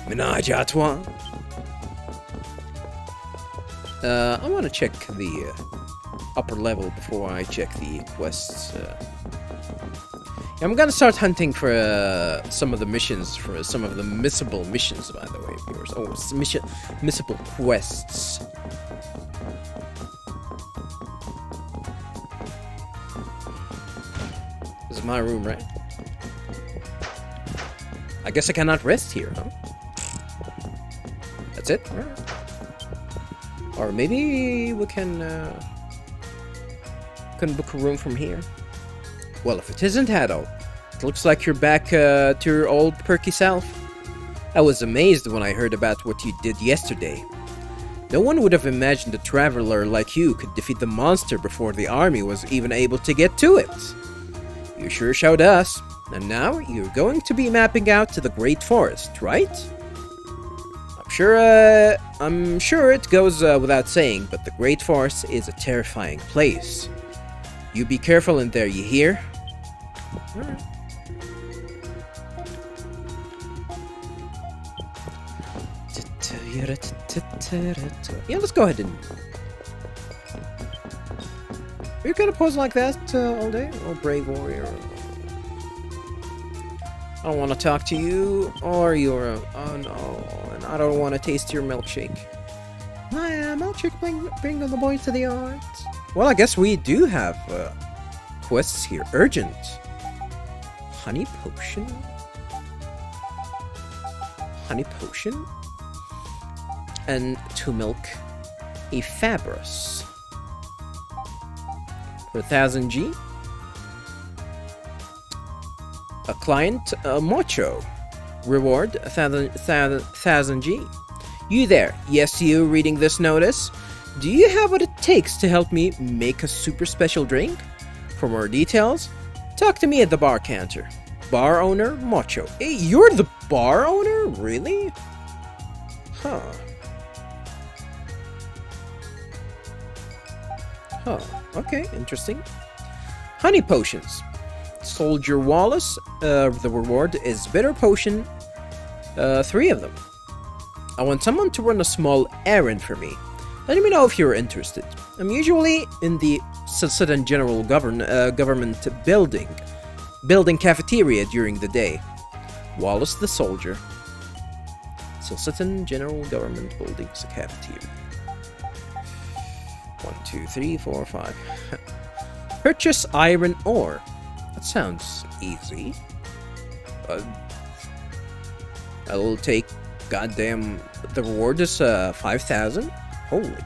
Menage à trois. I want to check the upper level before I check the quests. I'm gonna start hunting for some of the missions, for some of the missable missions, by the way, viewers. Oh, missable quests. This is my room, right? I guess I cannot rest here, huh? That's it? Right. Or maybe we can book a room from here. Well, if it isn't Adol, it looks like you're back to your old perky self. I was amazed when I heard about what you did yesterday. No one would have imagined a traveler like you could defeat the monster before the army was even able to get to it. You sure showed us. And now you're going to be mapping out to the Great Forest, right? I'm sure it goes without saying, but the Great Forest is a terrifying place. You be careful in there, you hear? Alright. Yeah, let's go ahead and... Are you gonna pose like that all day? Oh, brave warrior. I don't want to talk to you, or your... Oh no, and I don't want to taste your milkshake. Milkshake, bring the boys to the yard. Well, I guess we do have quests here. Urgent. Honey potion? Honey potion? And to milk a Fabris. For 1000 G. A client, Mocho. Reward, 1000 G. You there? Yes, you reading this notice? Do you have what it takes to help me make a super special drink? For more details, talk to me at the bar counter. Bar owner, Mocho. Hey, you're the bar owner? Really? Huh. Huh. Okay, interesting. Honey potions. Soldier Wallace, the reward is bitter potion, 3 of them. I want someone to run a small errand for me. Let me know if you're interested. I'm usually in the Celceta General Government building cafeteria during the day. Wallace the soldier. Celceta General Government Buildings cafeteria. 1, 2, 3, 4, 5. Purchase iron ore. That sounds easy. I'll take goddamn... The reward is 5,000? Holy.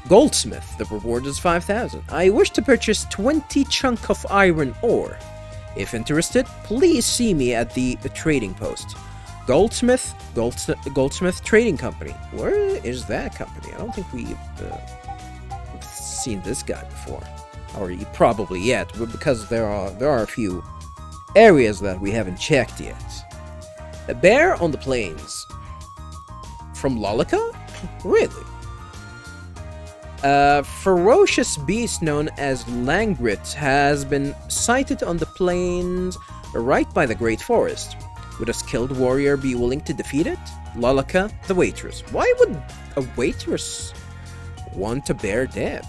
Goldsmith. The reward is 5,000. I wish to purchase 20 chunk of iron ore. If interested, please see me at the trading post. Goldsmith Trading Company. Where is that company? I don't think we've seen this guy before. Or probably yet, because there are a few areas that we haven't checked yet. A bear on the plains. From Lolica? Really? A ferocious beast known as Langrit has been sighted on the plains right by the Great Forest. Would a skilled warrior be willing to defeat it? Lolica, the waitress. Why would a waitress want a bear dead?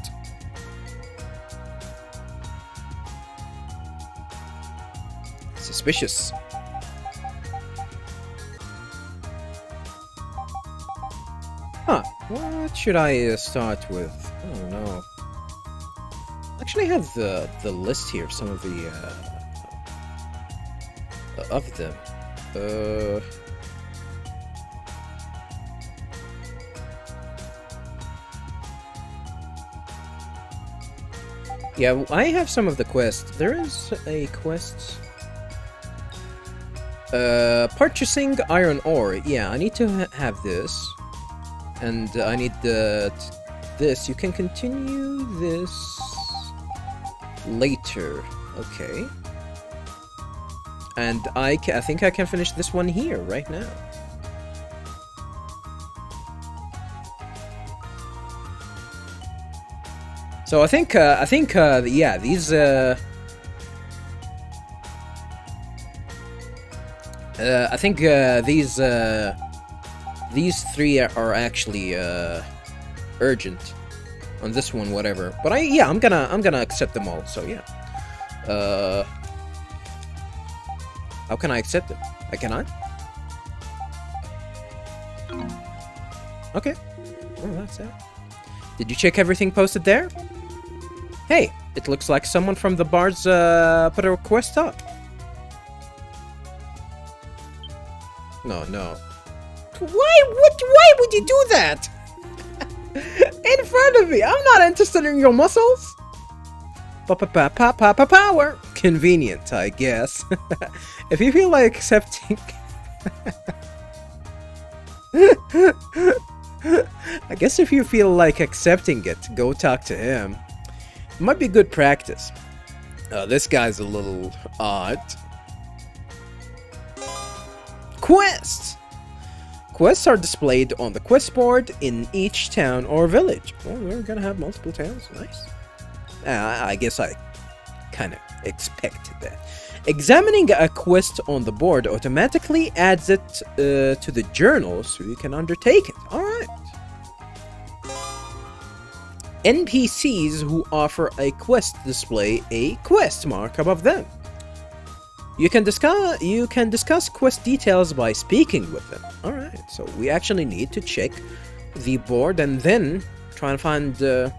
Suspicious. Huh. What should I start with? Oh no. I actually have the list here of some of the of them. Yeah, I have some of the quests. There is a quest. Purchasing iron ore. Yeah, I need to have this. And I need this. You can continue this later. Okay. And I think I can finish this one here right now. So I think yeah, these I think these three are actually urgent. On this one, whatever. But I'm gonna accept them all. So yeah. How can I accept it? I cannot. Okay. Oh, that's it. Did you check everything posted there? Hey, it looks like someone from the bars put a request up. No. Why would you do that? In front of me. I'm not interested in your muscles. Power. Convenient, I guess. If you feel like accepting... I guess if you feel like accepting it, go talk to him. It might be good practice. This guy's a little odd. Quests! Quests are displayed on the quest board in each town or village. Oh, we're gonna have multiple towns. Nice. I guess I kind of expected that. Examining a quest on the board automatically adds it to the journal so you can undertake it. Alright. NPCs who offer a quest display a quest mark above them. You can discuss quest details by speaking with them. Alright, so we actually need to check the board and then try and find the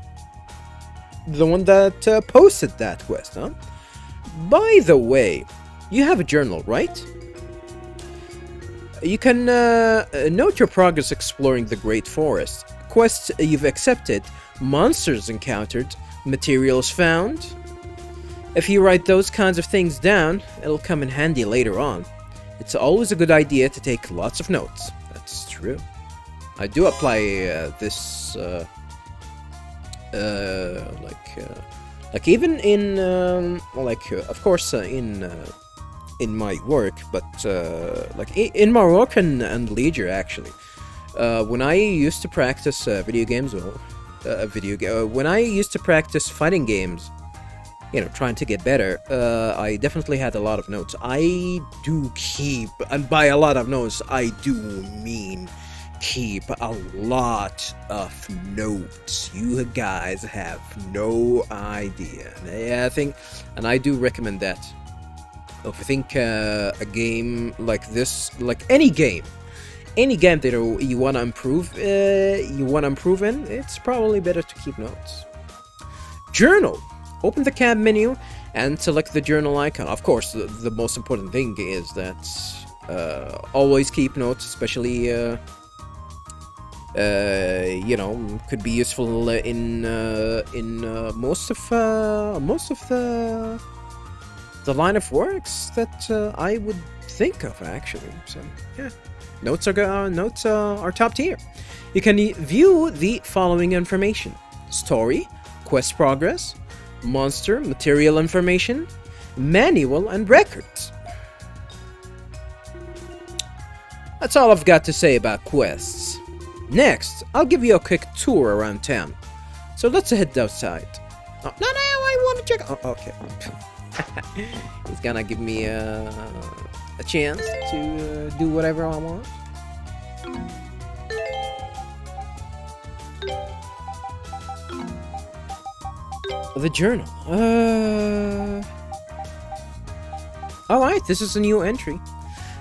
one that posted that quest, huh? By the way, you have a journal, right? You can note your progress exploring the Great Forest, quests you've accepted, monsters encountered, materials found. If you write those kinds of things down, it'll come in handy later on. It's always a good idea to take lots of notes. That's true. I do apply this, like even in, of course, in my work, but like in my work and leisure actually. When I used to practice video games, when I used to practice fighting games, you know, trying to get better, I definitely had a lot of notes. I do keep, and by a lot of notes, I do mean keep a lot of notes. You guys have no idea. Yeah, I think, and I do recommend that. If you think a game like this, like any game that you want to improve, in, it's probably better to keep notes. Journal. Open the tab menu and select the journal icon. Of course, the most important thing is that always keep notes, especially you know, could be useful in most of the line of works that I would think of actually. So yeah, notes are top tier. You can view the following information: story, quest progress, monster, material information, manual, and records. That's all I've got to say about quests. Next, I'll give you a quick tour around town. So let's head outside. Oh, no, I want to check. Oh, okay. He's gonna give me a chance to do whatever I want. The journal. Alright, this is a new entry.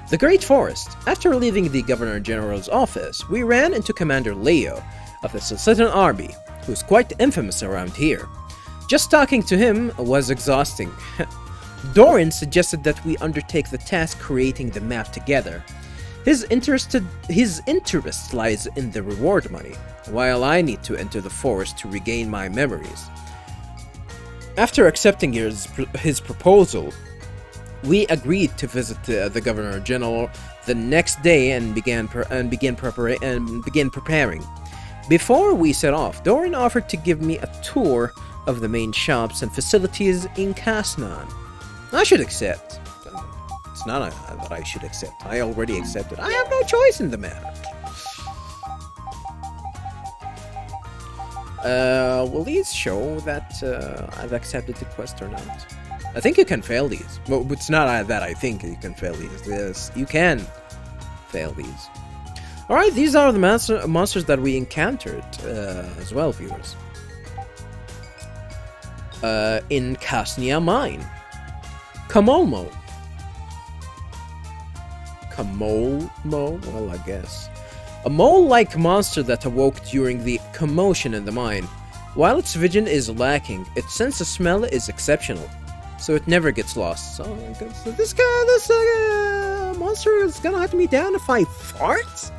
The Great Forest. After leaving the Governor General's office, we ran into Commander Leo of the Celceta Army, who's quite infamous around here. Just talking to him was exhausting. Doran suggested that we undertake the task creating the map together. His interest lies in the reward money, while I need to enter the forest to regain my memories. After accepting his proposal, we agreed to visit the Governor General the next day and begin preparing. Before we set off, Doran offered to give me a tour of the main shops and facilities in Kasnan. I should accept. It's not that I should accept. I already accepted. I have no choice in the matter. Will these show that I've accepted the quest or not? I think you can fail these. Well, it's not that I think you can fail these. Yes, you can fail these. Alright, these are the monsters that we encountered as well, viewers. In Kasnia Mine. Kamolmo. Kamolmo? Well, I guess. A mole-like monster that awoke during the commotion in the mine. While its vision is lacking, its sense of smell is exceptional, so it never gets lost. So this monster is gonna have to be down if I fart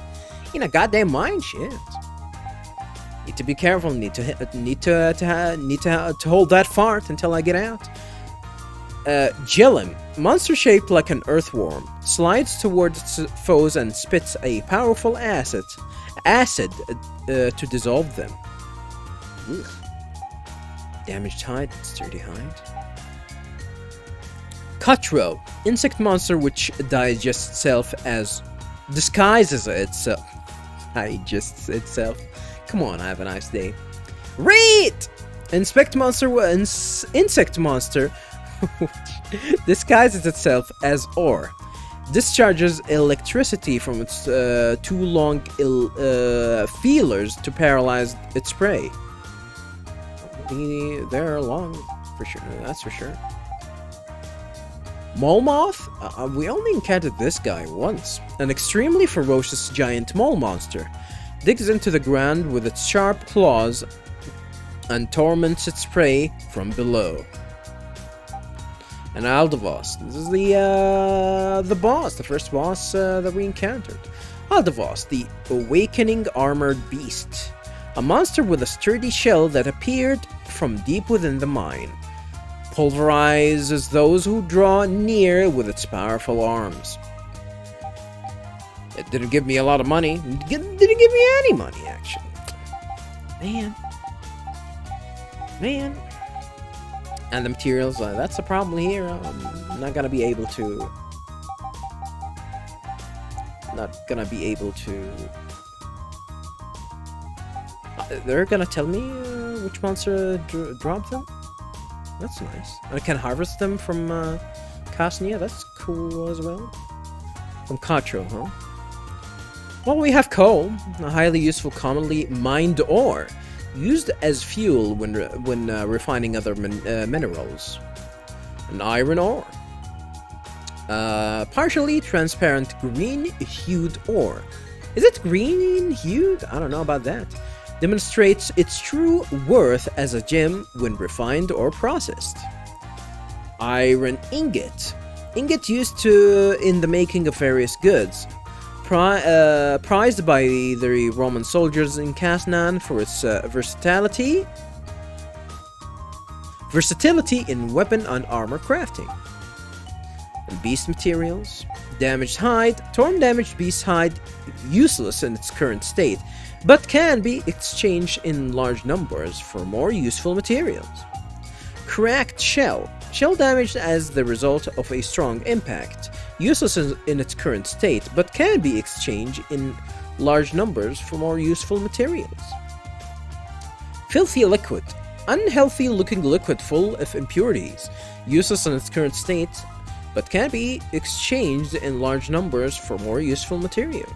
in a goddamn mine. Shit. Need to be careful. Need to hold that fart until I get out. Jellin, monster shaped like an earthworm, slides towards its foes and spits a powerful acid to dissolve them. Ugh. Damaged hide, sturdy hide. Cutthroat, insect monster which disguises itself. Digests itself. Come on, have a nice day. Reed, insect monster which disguises itself as ore. Discharges electricity from its two long feelers to paralyze its prey. They're long, for sure. That's for sure. Mole moth? We only encountered this guy once. An extremely ferocious giant mole monster. Digs into the ground with its sharp claws and torments its prey from below. And Aldavos. This is the boss, the first boss that we encountered. Aldavos, the awakening armored beast. A monster with a sturdy shell that appeared from deep within the mine. Pulverizes those who draw near with its powerful arms. It didn't give me a lot of money. It didn't give me any money, actually. Man. And the materials, that's the problem here. I'm not gonna be able to... they're gonna tell me which monster dropped them? That's nice. I can harvest them from Kasnia. That's cool as well. From Katro, huh? Well, we have coal, a highly useful, commonly mined ore, used as fuel when refining other minerals. An iron ore. Partially transparent green-hued ore. Is it green-hued? I don't know about that. Demonstrates its true worth as a gem when refined or processed. Iron ingot. Ingot used in the making of various goods. Prized by the Roman soldiers in Kasnan for its versatility in weapon and armor crafting. And beast materials. Damaged hide. Torn damaged beast hide useless in its current state, but can be exchanged in large numbers for more useful materials. Cracked shell. Shell damaged as the result of a strong impact. Useless in its current state, but can be exchanged in large numbers for more useful materials. Filthy liquid. Unhealthy looking liquid full of impurities. Useless in its current state, but can be exchanged in large numbers for more useful materials.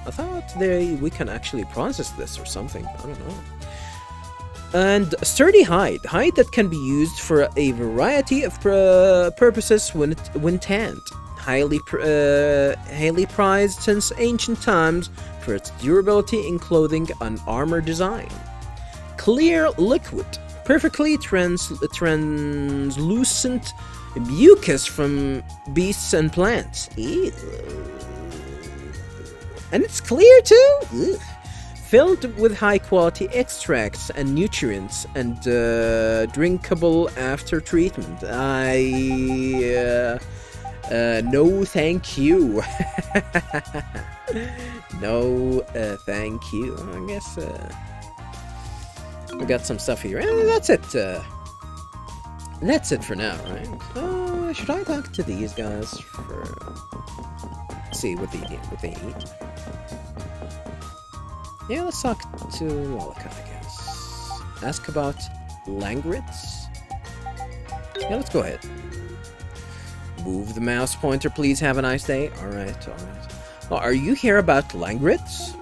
I thought we can actually process this or something. I don't know. And sturdy hide. Hide that can be used for a variety of purposes when tanned. Highly prized since ancient times for its durability in clothing and armor design. Clear liquid. Perfectly translucent mucus from beasts and plants. Ew. And it's clear too? Ugh. Filled with high-quality extracts and nutrients and drinkable after treatment. No thank you. No thank you. I guess we got some stuff here. And that's it. That's it for now, right? Should I talk to these guys for... see what they eat? Yeah, let's talk to Wallaka, I guess. Ask about Langrits. Yeah, let's go ahead. Move the mouse pointer, please. Have a nice day. Alright, alright. Well, are you here about Langritz?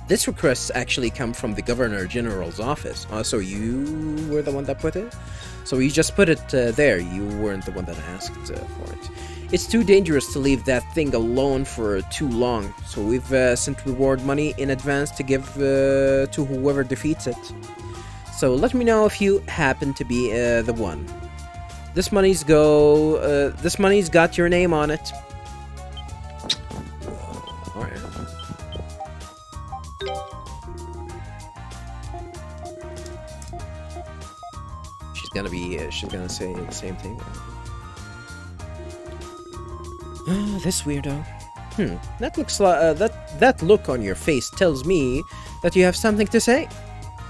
This request actually come from the Governor General's office. So you were the one that put it? So you just put it there. You weren't the one that asked for it. It's too dangerous to leave that thing alone for too long. So we've sent reward money in advance to give to whoever defeats it. So let me know if you happen to be the one. This money's got your name on it. Alright. She's gonna say the same thing. This weirdo. That looks like that look on your face tells me that you have something to say.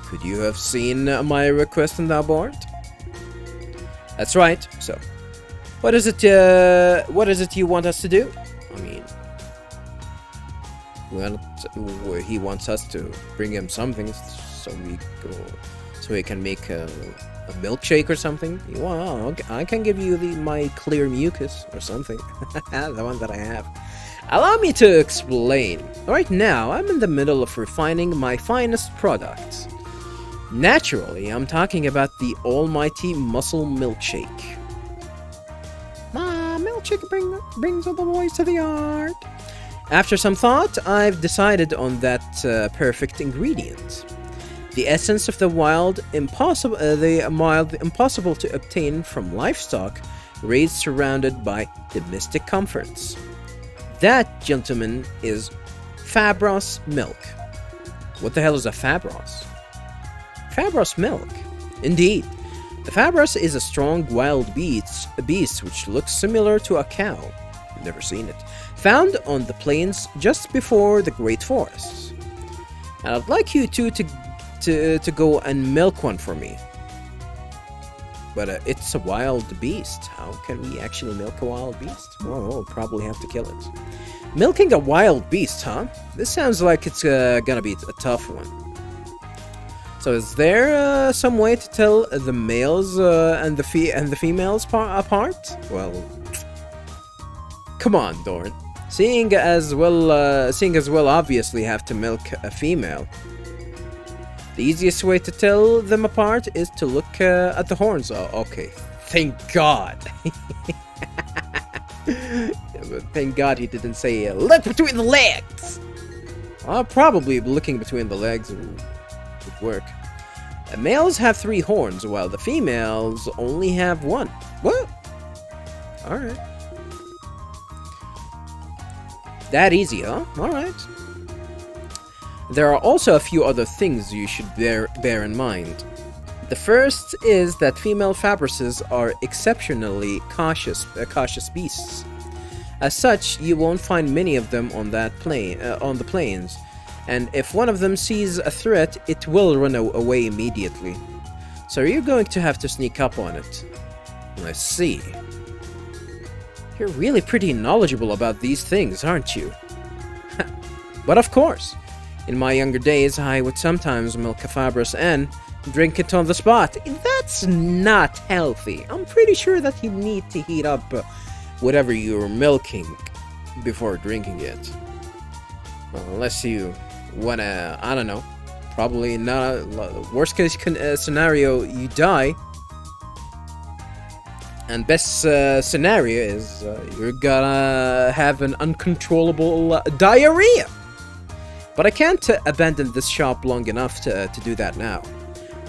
Could you have seen my request on the board? That's right. So, what is it you want us to do? I mean, he wants us to bring him something so he can make a milkshake or something. Well, I can give you my clear mucus or something. The one that I have. Allow me to explain. Right now, I'm in the middle of refining my finest products. Naturally, I'm talking about the almighty muscle milkshake. My milkshake brings all the boys to the yard. After some thought, I've decided on that perfect ingredient. The essence of the mild impossible to obtain from livestock raised surrounded by domestic comforts. That, gentlemen, is Fabros milk. What the hell is a Fabros? Fabros milk. Indeed. The Fabros is a strong wild beast which looks similar to a cow. Never seen it. Found on the plains just before the Great Forests. And I'd like you two to go and milk one for me. But it's a wild beast. How can we actually milk a wild beast? Oh, we'll probably have to kill it. Milking a wild beast, huh? This sounds like it's gonna be a tough one. So is there some way to tell the males and the females apart? Well, come on, Dorn. Seeing as well, obviously have to milk a female. The easiest way to tell them apart is to look at the horns. Oh, okay. Thank God. Thank God he didn't say, look between the legs! Well, probably looking between the legs would work. The males have 3 horns, while the females only have 1. What? Alright. That easy, huh? Alright. There are also a few other things you should bear in mind. The first is that female Fabroses are exceptionally cautious beasts. As such, you won't find many of them on the plains, and if one of them sees a threat, it will run away immediately. So you're going to have to sneak up on it. I see. You're really pretty knowledgeable about these things, aren't you? But of course. In my younger days, I would sometimes milk a Fabros and drink it on the spot. That's not healthy. I'm pretty sure that you need to heat up whatever you're milking before drinking it. Well, unless you wanna, I don't know, probably not. Worst case scenario, you die. And best scenario is you're gonna have an uncontrollable diarrhea. But I can't abandon this shop long enough to do that now.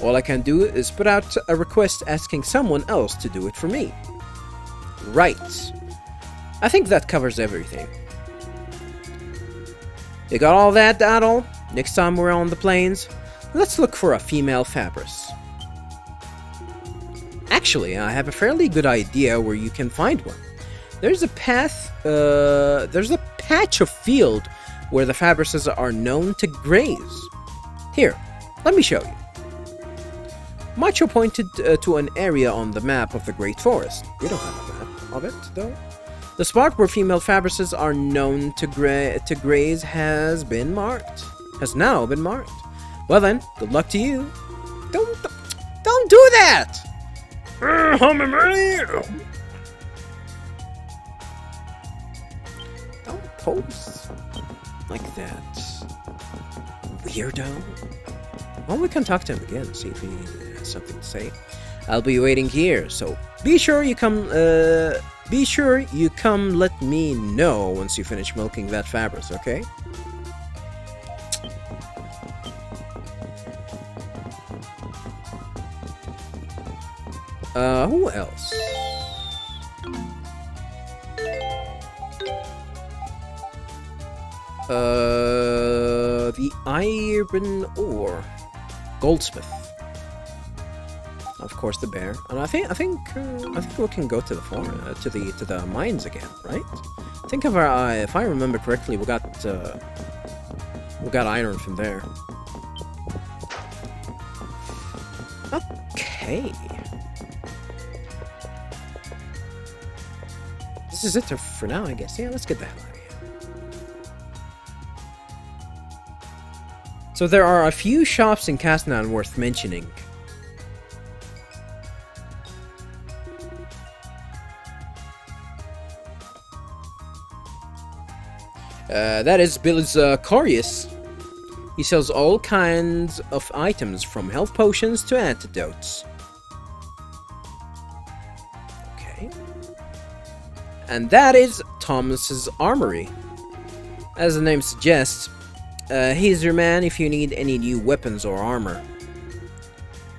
All I can do is put out a request asking someone else to do it for me. Right. I think that covers everything. You got all that, Adol? Next time we're on the plains, let's look for a female Fabros. Actually, I have a fairly good idea where you can find one. There's a patch of field where the Fabroses are known to graze. Here, let me show you. Macho pointed to an area on the map of the Great Forest. We don't have a map of it, though. The spot where female Fabroses are known to graze has now been marked. Well then, good luck to you. Don't do that! Don't pose like that, weirdo. Well, we can talk to him again, see if he has something to say. I'll be waiting here, so be sure you come. Let me know once you finish milking that Fabris, okay? Who else? The iron ore. Goldsmith. Of course, the bear. And I think we can go to the to the mines again, right? I think if I remember correctly, we got iron from there. Okay. This is it for now, I guess. Yeah, let's get the hell out of here. So there are a few shops in Casnan worth mentioning. That is Bill's Corius. He sells all kinds of items from health potions to antidotes. Okay. And that is Thomas's Armory. As the name suggests, he's your man if you need any new weapons or armor.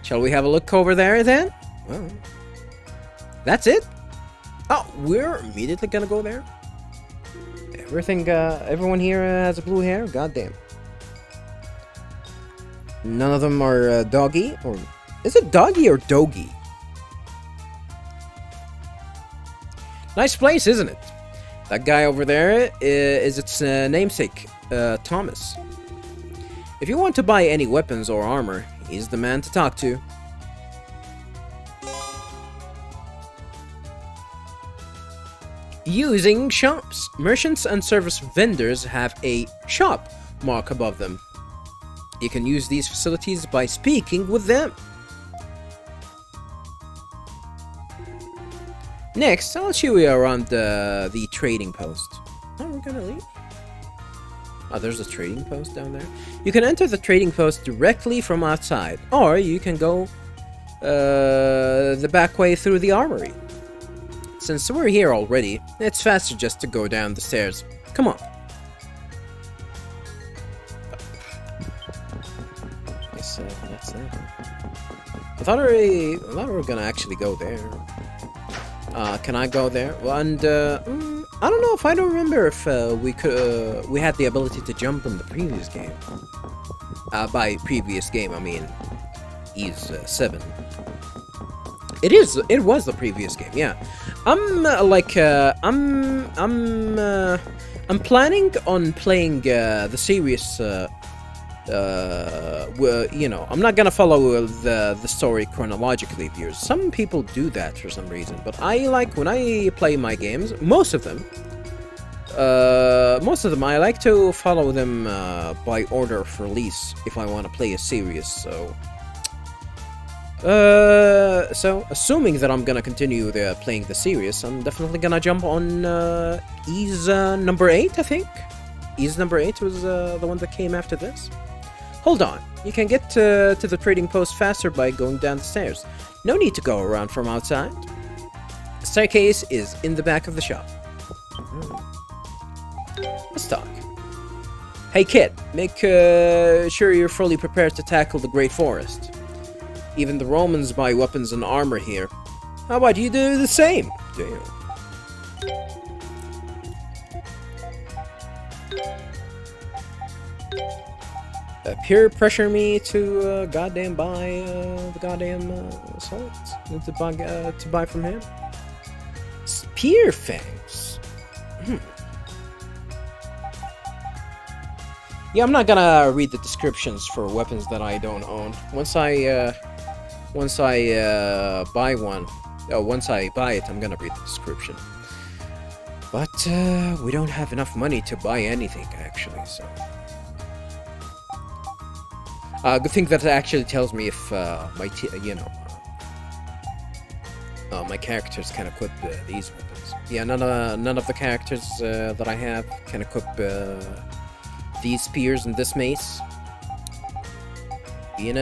Shall we have a look over there then? Well, that's it. Oh, we're immediately gonna go there. Everyone here has a blue hair? Goddamn. None of them are doggy, or is it doggy or dogie? Nice place, isn't it? That guy over there is its namesake, Thomas. If you want to buy any weapons or armor, he's the man to talk to. Using shops. Merchants and service vendors have a shop mark above them. You can use these facilities by speaking with them. Next, I'll show you around the trading post. Oh, we're gonna leave? Oh, there's a trading post down there. You can enter the trading post directly from outside, or you can go the back way through the armory. Since we're here already, it's faster just to go down the stairs. Come on. Guess that's it. I thought we were gonna actually go there. Can I go there? Well, and I don't know if I don't remember if we had the ability to jump in the previous game. By previous game, I mean Ys 7. It was the previous game, yeah. I'm planning on playing the series. You know, I'm not gonna follow the story chronologically, viewers. Some people do that for some reason, but I like when I play my games. Most of them, I like to follow them by order of release if I want to play a series. So assuming that I'm gonna continue playing the series, I'm definitely gonna jump on Ys number 8, I think. Ys number 8 was the one that came after this. Hold on, you can get to the trading post faster by going down the stairs. No need to go around from outside. The staircase is in the back of the shop. Let's talk. Hey kid, make sure you're fully prepared to tackle the Great Forest. Even the Romans buy weapons and armor here. How about you do the same? Damn. Peer pressure me to goddamn buy the goddamn swords to buy from him. Spear fangs. Yeah, I'm not gonna read the descriptions for weapons that I don't own. Once I buy one, once I buy it, I'm gonna read the description. But we don't have enough money to buy anything actually, so. Good thing that actually tells me if Oh, my characters can equip these weapons. Yeah, none of the characters that I have can equip these spears and this mace. Being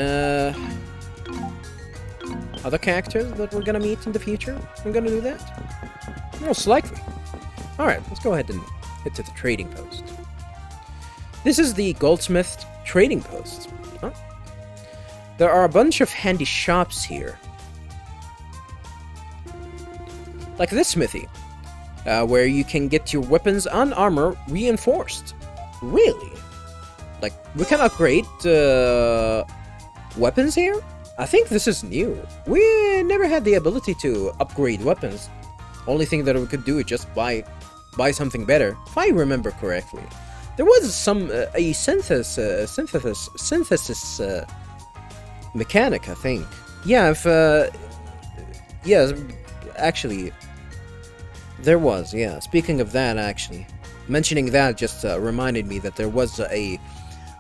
other characters that we're gonna meet in the future, I'm gonna do that. Most likely. Alright, let's go ahead and head to the trading post. This is the goldsmith trading post. Huh? There are a bunch of handy shops here. Like this smithy, where you can get your weapons and armor reinforced. Really? Like, we can upgrade weapons here? I think this is new. We never had the ability to upgrade weapons. Only thing that we could do is just buy something better, if I remember correctly. There was some a synthesis mechanic, I think. Yeah, yeah, actually, there was. Yeah, speaking of that, actually, mentioning that just reminded me that there was a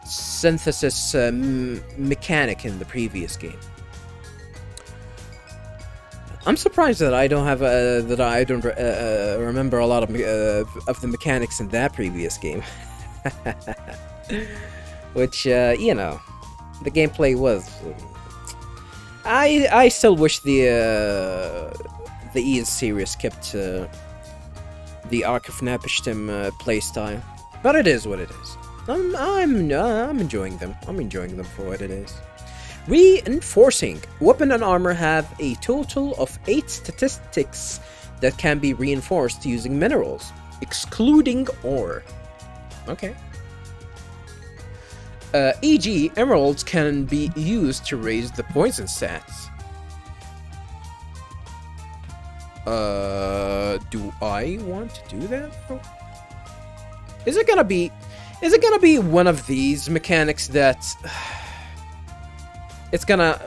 synthesis mechanic in the previous game. I'm surprised that I don't have remember a lot of the mechanics in that previous game. Which you know, the gameplay was. I still wish the NIS series kept the Arc of Napishtim playstyle, but it is what it is. I'm enjoying them. I'm enjoying them for what it is. Reinforcing. Weapon and armor have a total of 8 statistics that can be reinforced using minerals, excluding ore. Okay. E.g., emeralds can be used to raise the poison stats. Do I want to do that? Is it gonna be one of these mechanics that it's gonna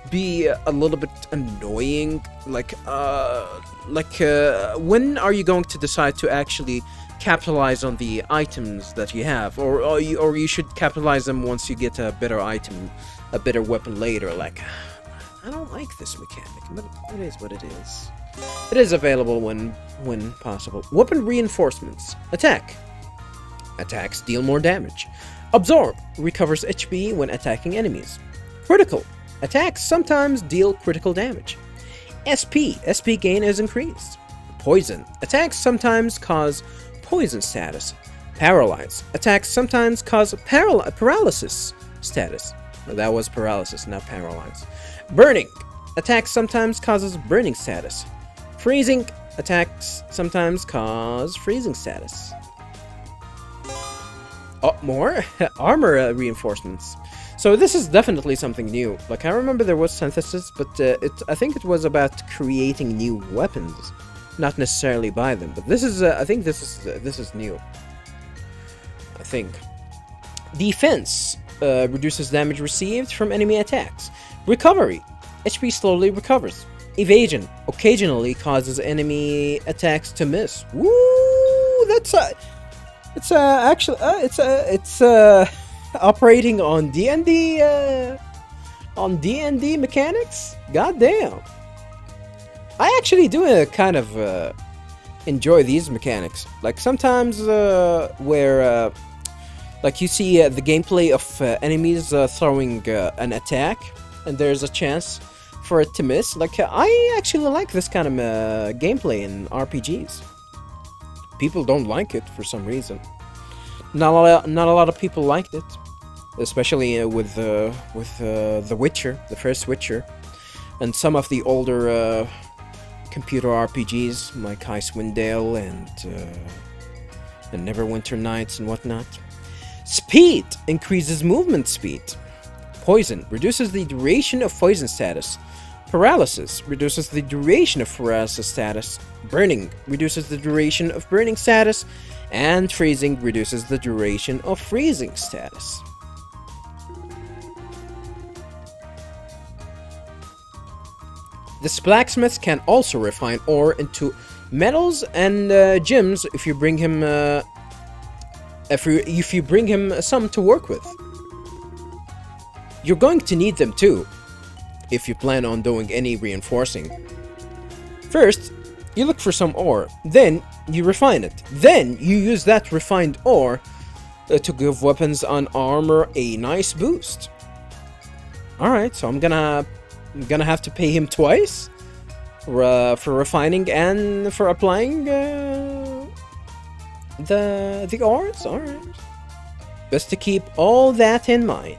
be a little bit annoying? When are you going to decide to actually capitalize on the items that you have, or you should capitalize them once you get a better item, a better weapon later? Like, I don't like this mechanic, but it is what it is. It is available when possible. Weapon reinforcements. Attack. Attacks deal more damage. Absorb. Recovers HP when attacking enemies. Critical. Attacks sometimes deal critical damage. SP. SP gain is increased. Poison. Attacks sometimes cause poison status. Paralyze. Attacks sometimes cause paralysis status. Well, that was paralysis, not paralyze. Burning. Attacks sometimes causes burning status. Freezing. Attacks sometimes cause freezing status. Oh, more? Armor reinforcements. So this is definitely something new. Like, I remember there was synthesis, but I think it was about creating new weapons, not necessarily buy them. But this is, I think this is new. I think. Defense reduces damage received from enemy attacks. Recovery. HP slowly recovers. Evasion occasionally causes enemy attacks to miss. Woo! That's it's operating on D&D mechanics. God damn. I actually do kind of enjoy these mechanics. Like, sometimes where like you see the gameplay of enemies throwing an attack, and there's a chance for it to miss. Like, I actually like this kind of gameplay in RPGs. People don't like it for some reason. Not a lot of people liked it, especially with The Witcher, the first Witcher, and some of the older computer RPGs like Icewind Dale and Neverwinter Nights and whatnot. Speed increases movement speed. Poison reduces the duration of poison status. Paralysis reduces the duration of paralysis status. Burning reduces the duration of burning status. And freezing reduces the duration of freezing status. This blacksmith can also refine ore into metals and gems if you bring him if you bring him some to work with. You're going to need them too. if you plan on doing any reinforcing. First, you look for some ore, then you refine it. Then you use that refined ore to give weapons and armor a nice boost. Alright, so I'm gonna have to pay him twice for refining and for applying the ores. Alright. Best to keep all that in mind.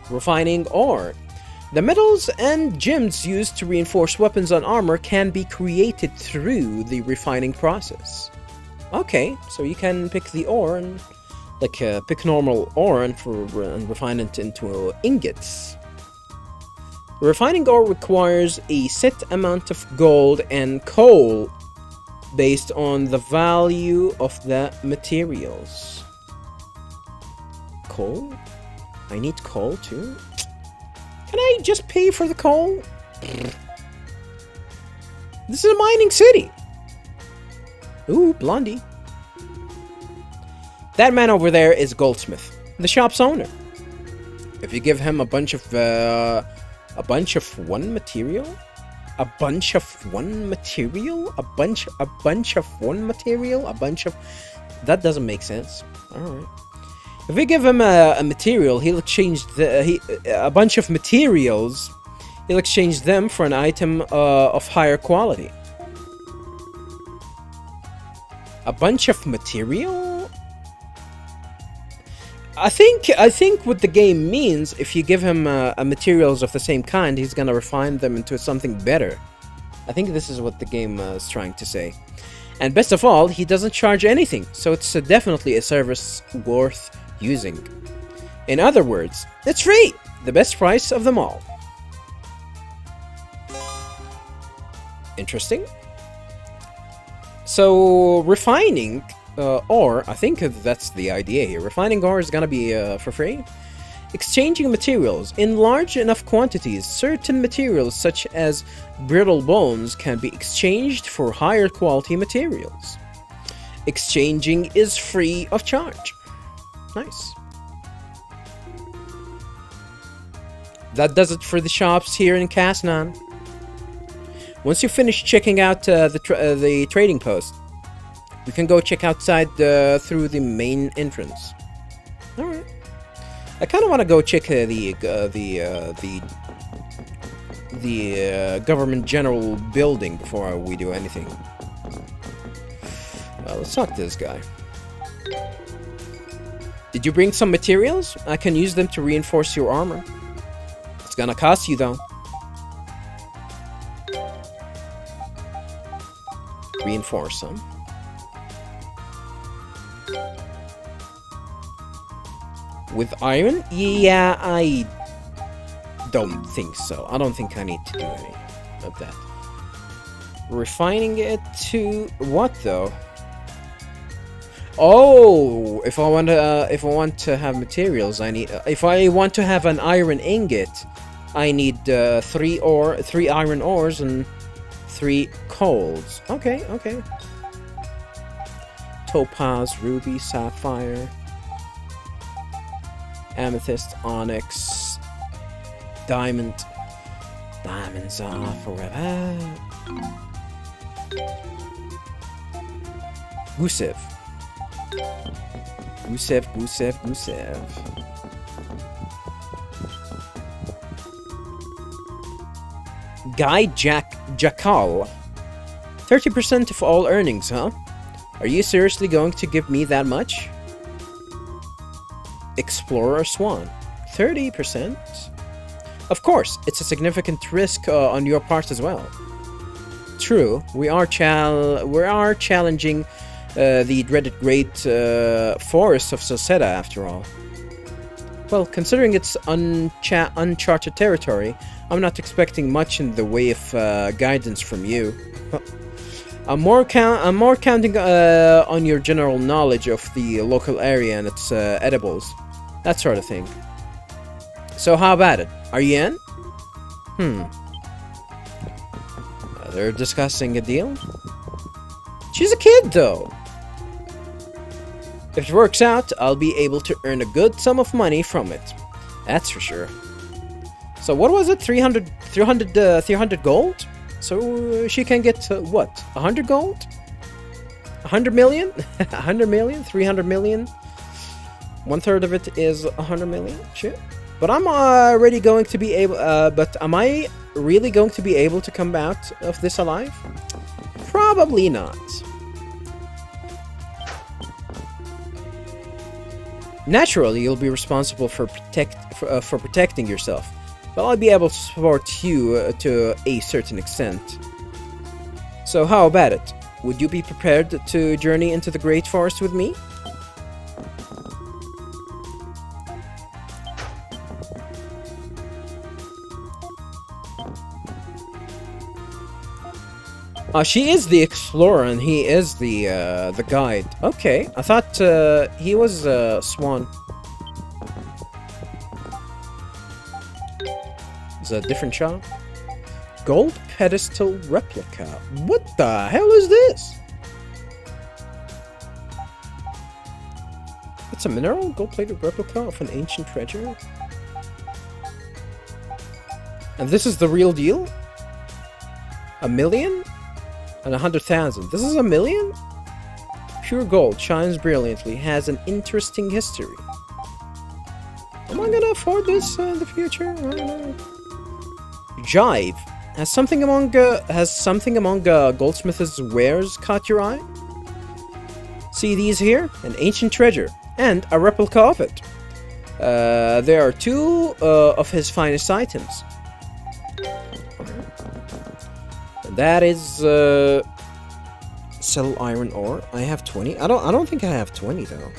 Refining ore. The metals and gems used to reinforce weapons and armor can be created through the refining process. Okay, so you can pick the ore and pick normal ore and refine it into ingots. Refining ore requires a set amount of gold and coal based on the value of the materials. Coal? I need coal too? Can I just pay for the coal? This is a mining city. Ooh, Blondie. That man over there is Goldsmith, the shop's owner. If you give him a bunch of one material, that doesn't make sense. All right. If we give him a material, he'll exchange a bunch of materials. He'll exchange them for an item of higher quality. A bunch of material? I think what the game means, if you give him materials of the same kind, he's gonna refine them into something better. I think this is what the game is trying to say. And best of all, he doesn't charge anything, so it's definitely a service worth using. In other words, it's free! The best price of them all. Interesting. So, refining ore, I think that's the idea here. Refining ore is gonna be for free. Exchanging materials. In large enough quantities, certain materials such as brittle bones can be exchanged for higher quality materials. Exchanging is free of charge. Nice. That does it for the shops here in Casnan. Once you finish checking out the trading post, we can go check outside through the main entrance. All right. I kind of want to go check the government general building before we do anything. Let's talk to this guy. Did you bring some materials? I can use them to reinforce your armor. It's gonna cost you though. Reinforce them. With iron? Yeah, I don't think so. I don't think I need to do any of that. Refining it to what though? Oh, if I want to have materials, I need. If I want to have an iron ingot, I need 3 iron ores and 3 coals. Okay, okay. Topaz, ruby, sapphire, amethyst, onyx, diamond. Diamonds are forever. Gusev. Gusev. Guy Jackal. 30% of all earnings, huh? Are you seriously going to give me that much? Explorer Swan. 30%? Of course, it's a significant risk on your part as well. True, we are challenging the dreaded great forests of Celceta, after all. Well, considering it's uncharted territory, I'm not expecting much in the way of guidance from you. I'm more counting on your general knowledge of the local area and its edibles, that sort of thing. So how about it? Are you in? They're discussing a deal? She's a kid, though. If it works out, I'll be able to earn a good sum of money from it. That's for sure. So what was it? 300 gold? So she can get, what? 100 gold? 100 million? 100 million? 300 million? 1/3 of it is 100 million? Shit. But I'm already going to be able, but am I really going to be able to come out of this alive? Probably not. Naturally, you'll be responsible for protecting yourself, but I'll be able to support you to a certain extent. So how about it? Would you be prepared to journey into the Great Forest with me? She is the explorer and he is the guide. Okay, I thought he was Swan. Is that a different shop? Gold pedestal replica. What the hell is this? It's a mineral gold-plated replica of an ancient treasure. And this is the real deal? 1 million? And 100,000. This is 1 million? Pure gold, shines brilliantly, has an interesting history. Am I gonna afford this in the future? I don't know. Jive. Has something among Goldsmith's wares caught your eye? See these here? An ancient treasure. And a replica of it. There are 2 of his finest items. That is sell iron ore. I have 20. I don't think I have 20 though.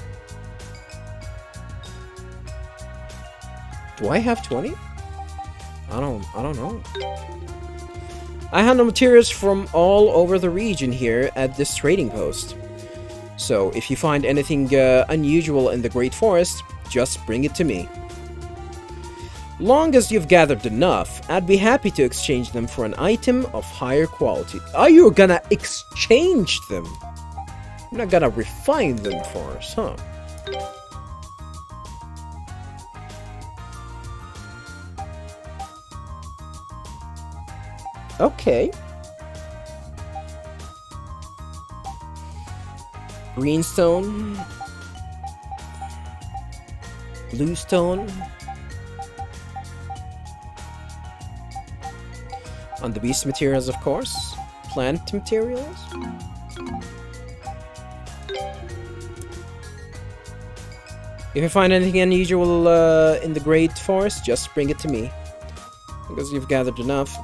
Do I have 20? I don't know. I handle materials from all over the region here at this trading post. So if you find anything unusual in the Great Forest, just bring it to me. Long as you've gathered enough, I'd be happy to exchange them for an item of higher quality. Are you gonna exchange them? You're not gonna refine them for us, huh? Okay. Greenstone. Bluestone. On the beast materials, of course. Plant materials. If you find anything unusual in the Great Forest, just bring it to me. Because you've gathered enough.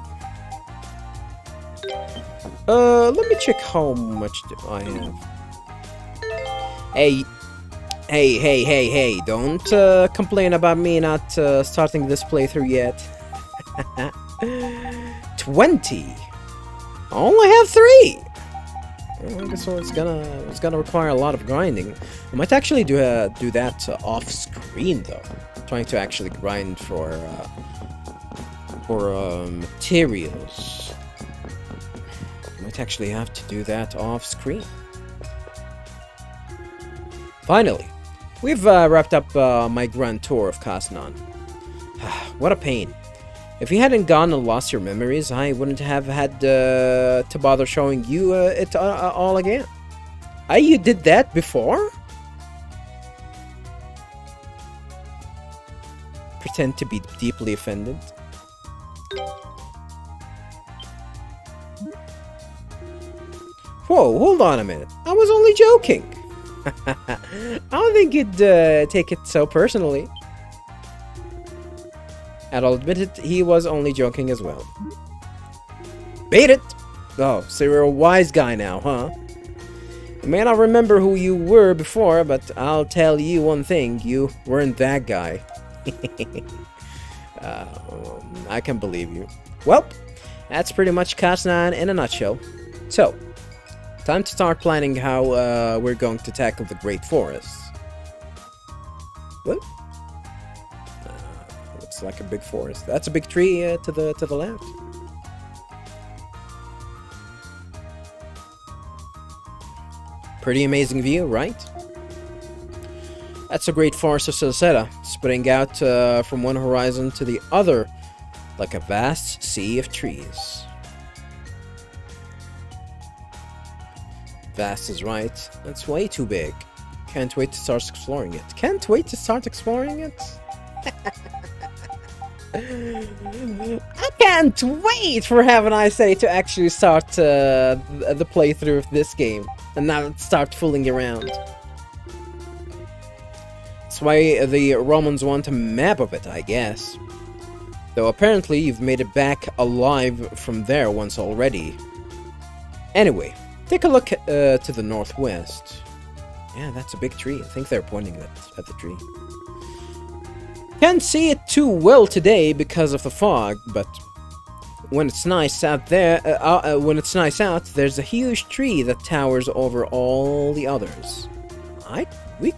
Let me check how much do I have. Hey, don't complain about me not starting this playthrough yet. 20. I only have 3. I guess so it's gonna require a lot of grinding. I might actually do that off screen though. I'm trying to actually grind for materials. I might actually have to do that off screen. Finally, we've wrapped up my grand tour of Kasnan. What a pain. If you hadn't gone and lost your memories, I wouldn't have had to bother showing you it all again. You did that before? Pretend to be deeply offended. Whoa, hold on a minute. I was only joking. I don't think you'd take it so personally. Adol admitted he was only joking as well. Beat it! Oh, so you're a wise guy now, huh? You may not remember who you were before, but I'll tell you one thing. You weren't that guy. I can believe you. Well, that's pretty much Kasnan in a nutshell. So, time to start planning how we're going to tackle the Great Forest. What? Looks like a big forest. That's a big tree to the left. Pretty amazing view, right? That's a Great Forest of Celceta, spreading out from one horizon to the other like a vast sea of trees. Vast is right. That's way too big. Can't wait to start exploring it. Can't wait to start exploring it? I can't wait for Haven't I Say to actually start the playthrough of this game and not start fooling around. That's why the Romans want a map of it, I guess. Though apparently you've made it back alive from there once already. Anyway, take a look to the northwest. Yeah, that's a big tree. I think they're pointing at the tree. Can't see it too well today because of the fog, but when it's nice out there, there's a huge tree that towers over all the others. We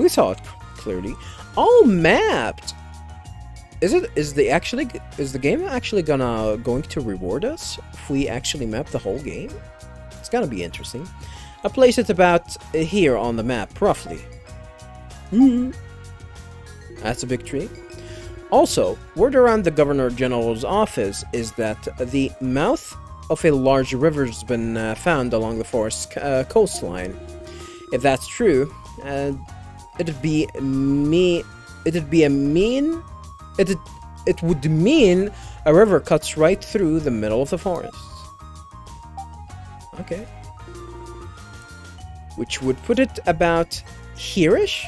saw it clearly. All mapped. Is the game actually going to reward us if we actually map the whole game? It's gonna be interesting. I place it about here on the map, roughly. That's a big tree. Also, word around the Governor General's office is that the mouth of a large river's been found along the forest coastline. If that's true, it would mean a river cuts right through the middle of the forest. Okay. Which would put it about here-ish?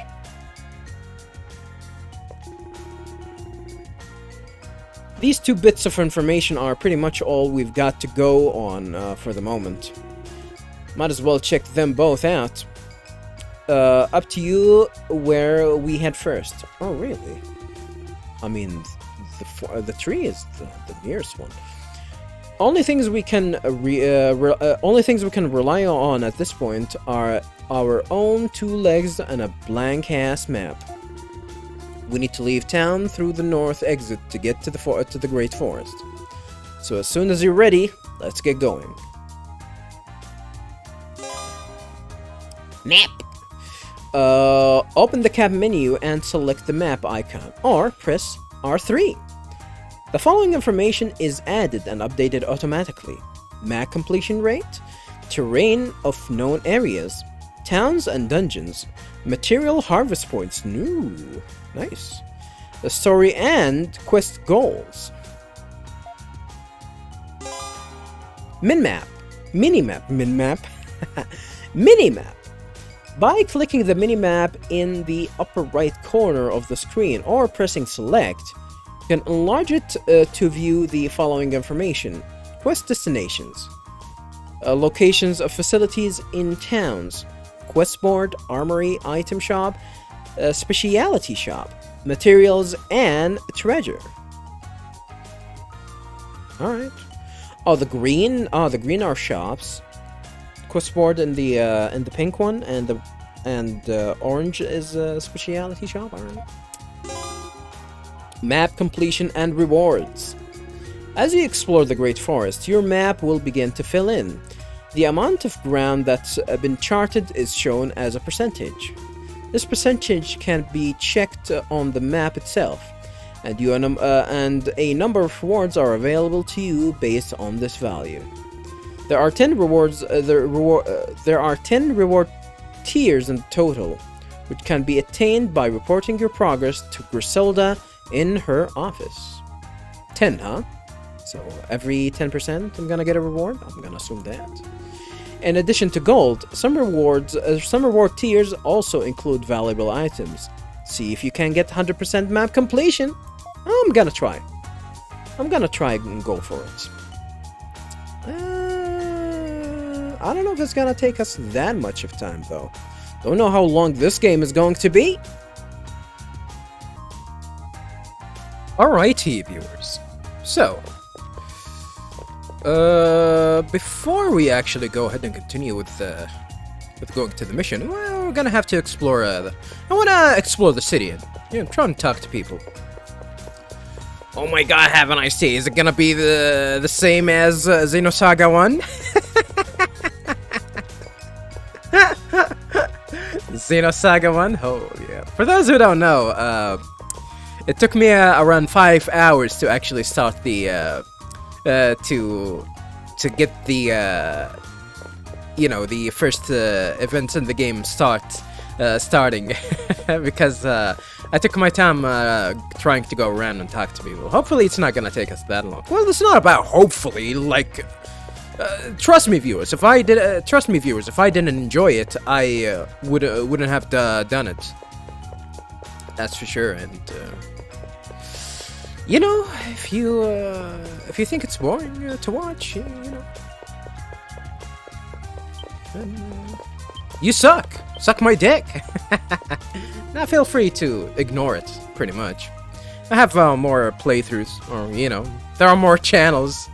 These two bits of information are pretty much all we've got to go on for the moment. Might as well check them both out. Up to you where we head first. Oh, really? I mean, the tree is the nearest one. Only things we can rely on at this point are our own 2 legs and a blank-ass map. We need to leave town through the north exit to get to the Great Forest. So as soon as you're ready, let's get going. Map. Open the cap menu and select the map icon, or press R3. The following information is added and updated automatically: map completion rate, terrain of known areas, towns and dungeons, material harvest points. New, nice. The story and quest goals. Minmap, minimap. By clicking the minimap in the upper right corner of the screen or pressing select, you can enlarge it to view the following information: quest destinations, locations of facilities in towns, quest board, armory, item shop, specialty shop, materials, and treasure. Alright. The green are shops. Quest board in the pink one, and orange is a specialty shop. Alright. Map completion and rewards. As you explore the Great Forest, your map will begin to fill in. The amount of ground that's been charted is shown as a percentage. This percentage can be checked on the map itself, and a number of rewards are available to you based on this value. There are 10 rewards. There are 10 reward tiers in total, which can be attained by reporting your progress to Griselda in her office. 10, huh? So every 10% I'm gonna get a reward? I'm gonna assume that. In addition to gold, some reward tiers also include valuable items. See if you can get 100% map completion. I'm gonna try. I'm gonna try and go for it. I don't know if it's gonna take us that much of time though. Don't know how long this game is going to be. Alrighty, viewers. So, before we actually go ahead and continue with going to the mission, well, we're gonna have to explore. I wanna explore the city and try and talk to people. Oh my God, haven't I seen? Is it gonna be the same as Xenosaga 1? Xenosaga 1? Oh yeah. For those who don't know, It took me around 5 hours to actually start the to get the the first events in the game starting because I took my time trying to go around and talk to people. Hopefully it's not gonna take us that long. Well, it's not about hopefully, like trust me viewers, if I didn't enjoy it, I wouldn't have done it. That's for sure. And if you think it's boring to watch, you suck. Suck my dick. Now feel free to ignore it, pretty much. I have more playthroughs, or there are more channels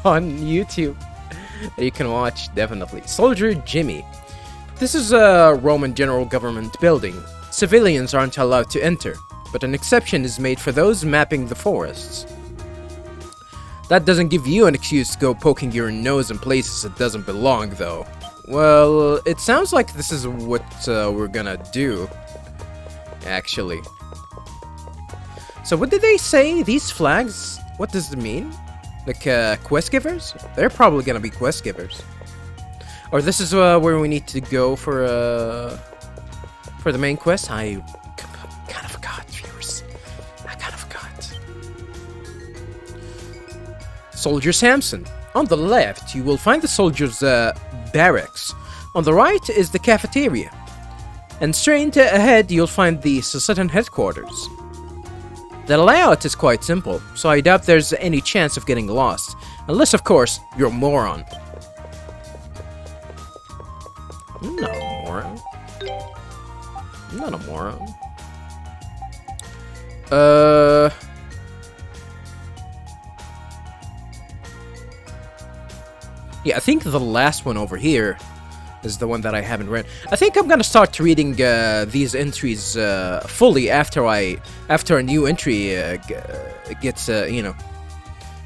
on YouTube that you can watch, definitely. Soldier Jimmy. This is a Roman general government building. Civilians aren't allowed to enter, but an exception is made for those mapping the forests. That doesn't give you an excuse to go poking your nose in places it doesn't belong, though. Well, it sounds like this is what we're gonna do, actually. So what did they say? These flags? What does it mean? Like, quest givers? They're probably gonna be quest givers. Or this is where we need to go for the main quest? I kind of forgot, viewers. I kind of forgot. Soldier Samson. On the left, you will find the soldiers' barracks. On the right is the cafeteria. And straight ahead, you'll find the Celceta headquarters. The layout is quite simple, so I doubt there's any chance of getting lost. Unless, of course, you're a moron. I'm not a moron. I'm not a moron. Yeah, I think the last one over here is the one that I haven't read. I think I'm gonna start reading these entries fully after a new entry gets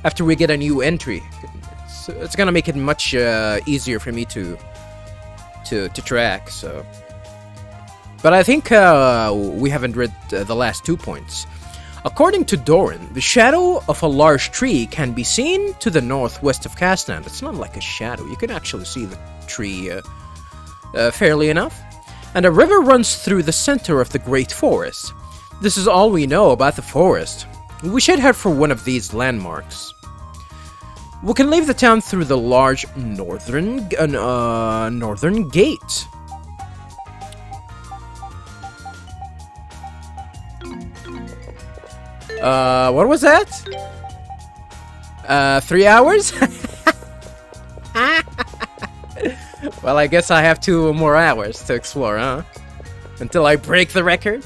after we get a new entry. It's gonna make it much easier for me to track. So, but I think we haven't read the last 2 points. According to Doran, the shadow of a large tree can be seen to the northwest of Castan. It's not like a shadow. You can actually see the tree fairly enough. And a river runs through the center of the Great Forest. This is all we know about the forest. We should head for one of these landmarks. We can leave the town through the large northern gate. What was that? 3 hours? Well, I guess I have 2 more hours to explore, huh? Until I break the record?